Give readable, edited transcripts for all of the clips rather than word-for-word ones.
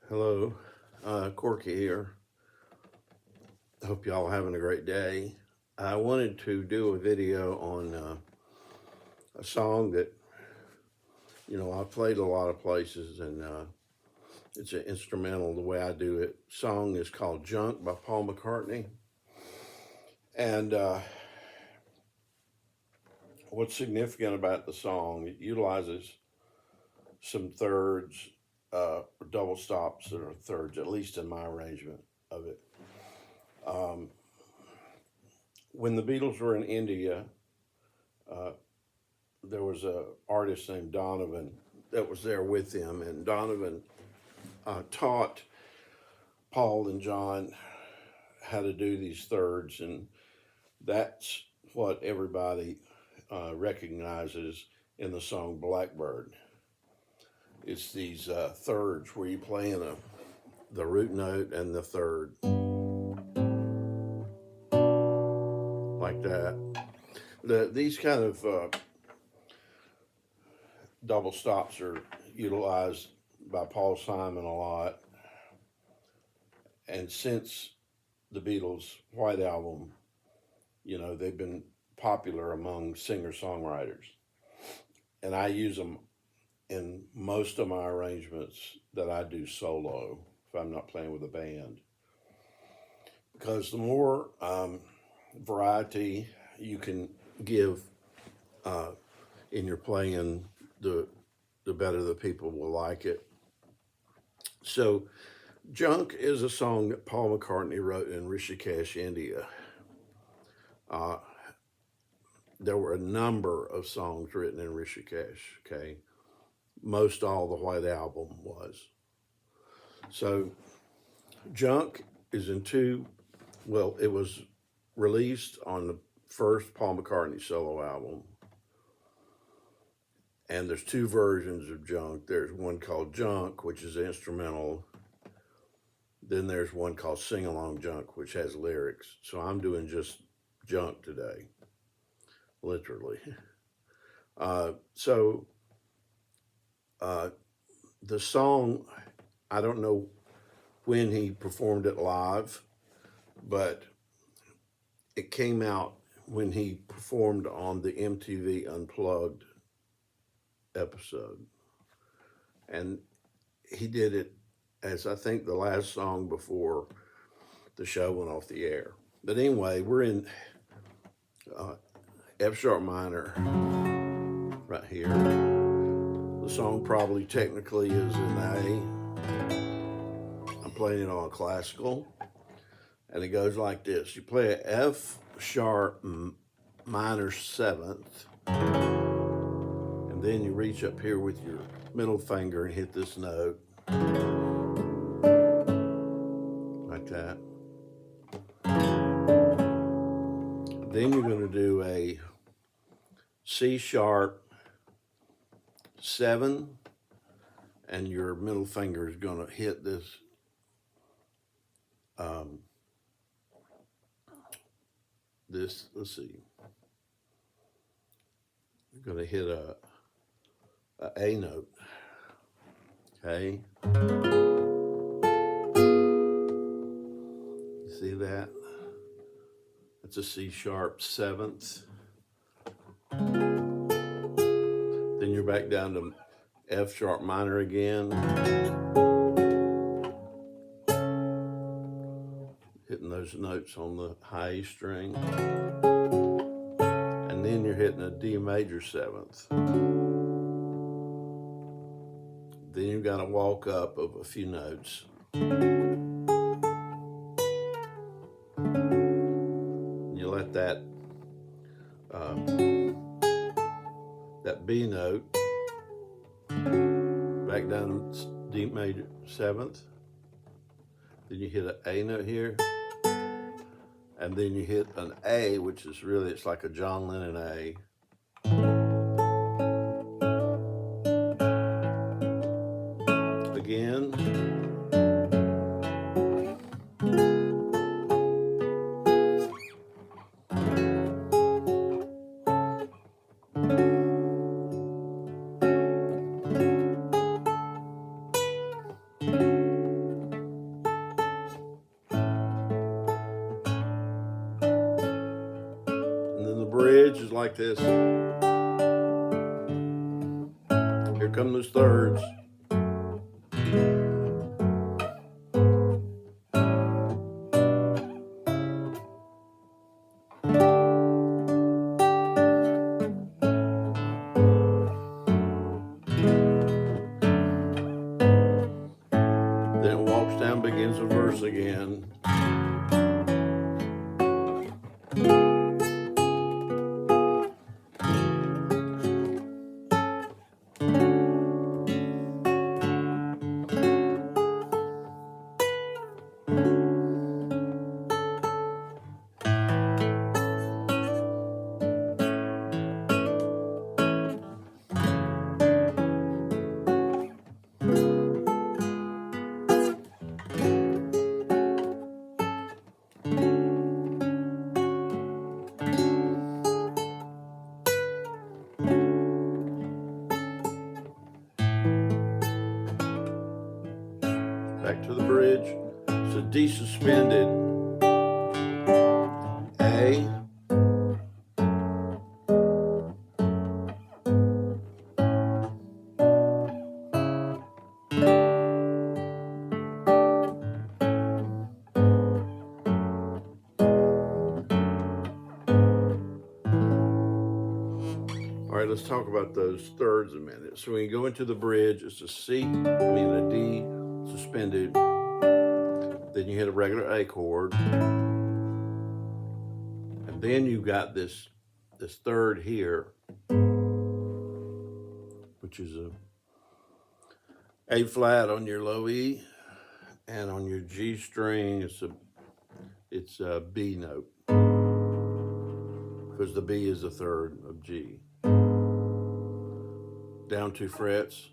Hello, Corky here. Hope y'all having a great day. I wanted to do a video on a song that I've played a lot of places, and it's an instrumental the way I do it. Song is called "Junk" by Paul McCartney, and what's significant about the song? It utilizes some thirds, or double stops that are thirds, at least in my arrangement of it. Um, when the Beatles were in India, uh, there was a artist named Donovan that was there with them, and Donovan taught Paul and John how to do these thirds, and that's what everybody recognizes in the song Blackbird. It's these thirds where you play in the root note and the third, like that. These kind of double stops are utilized by Paul Simon a lot. And since the Beatles' White Album, they've been popular among singer-songwriters. And I use them in most of my arrangements that I do solo if I'm not playing with a band. Because the more variety you can give in your playing, the better the people will like it. So, Junk is a song that Paul McCartney wrote in Rishikesh, India. There were a number of songs written in Rishikesh, okay? Most all the White Album was. So, Junk is in it was released on the first Paul McCartney solo album. And there's two versions of Junk. There's one called Junk, which is instrumental. Then there's one called Sing Along Junk, which has lyrics. So I'm doing just Junk today, literally. The song, I don't know when he performed it live, but it came out when he performed on the MTV Unplugged episode. And he did it as, I think, the last song before the show went off the air. But anyway, we're in F sharp minor right here. The song probably technically is in A. I'm playing it on classical, and it goes like this. You play a F sharp minor seventh, and then you reach up here with your middle finger and hit this note, like that. Then you're going to do a C sharp 7, and your middle finger is going to hit this let's see, you're going to hit a note, okay? You see that? That's a C sharp 7th. Then you're back down to F sharp minor again. Hitting those notes on the high E string. And then you're hitting a D major 7th. Then you've got to walk up of a few notes. You let that B note back down to D major 7th. Then you hit an A note here, and then you hit an A, which is really, it's like a John Lennon A. Again. like this. Here come those thirds. Then it walks down, begins the verse again. Back to the bridge. It's a D suspended. A. All right, let's talk about those thirds a minute. So when you go into the bridge, it's a a D suspended. Then you hit a regular A chord. And then you got this third here, which is A flat on your low E, and on your G string, it's a B note, because the B is the third of G. Down 2 frets,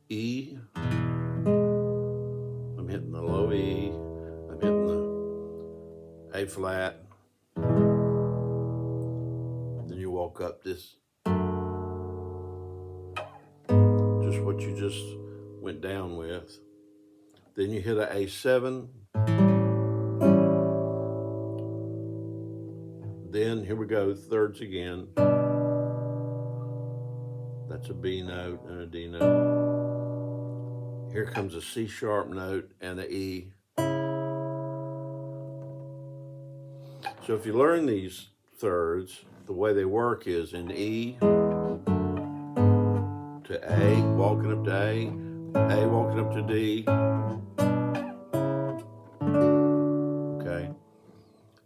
E, I'm hitting the low E, I'm hitting the A flat, then you walk up this, just what you just went down with. Then you hit an A7, then here we go, thirds again. That's a B note and a D note. Here comes a C sharp note and an E. So if you learn these thirds, the way they work is in E to A, walking up to A walking up to D. Okay.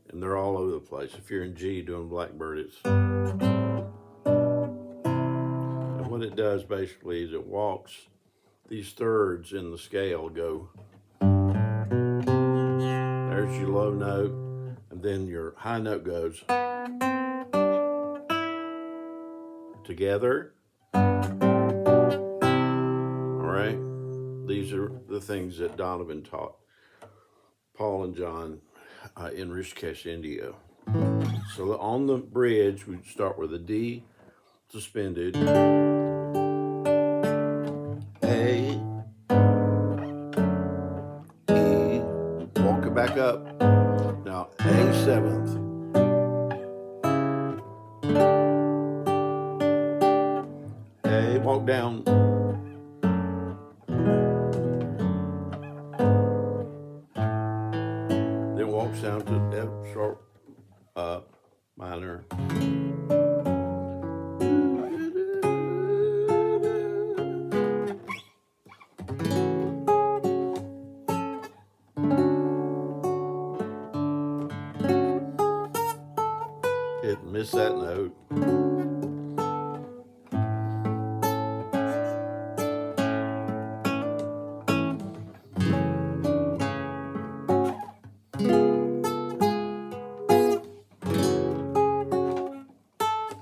And they're all over the place. If you're in G doing Blackbird, it's... What it does basically is it walks these thirds in the scale, go, there's your low note, and then your high note goes together. All right, these are the things that Donovan taught Paul and John in Rishikesh, India. So on the bridge, we start with a D suspended, A, E, walk it back up. Now A 7th, A, walk down, then walks down to F sharp minor. Miss that note.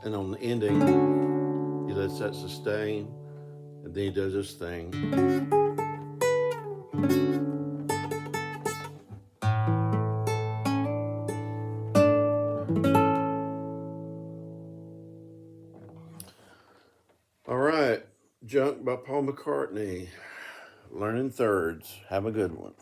And on the ending, he lets that sustain, and then he does his thing. All right, Junk by Paul McCartney. Learning thirds. Have a good one.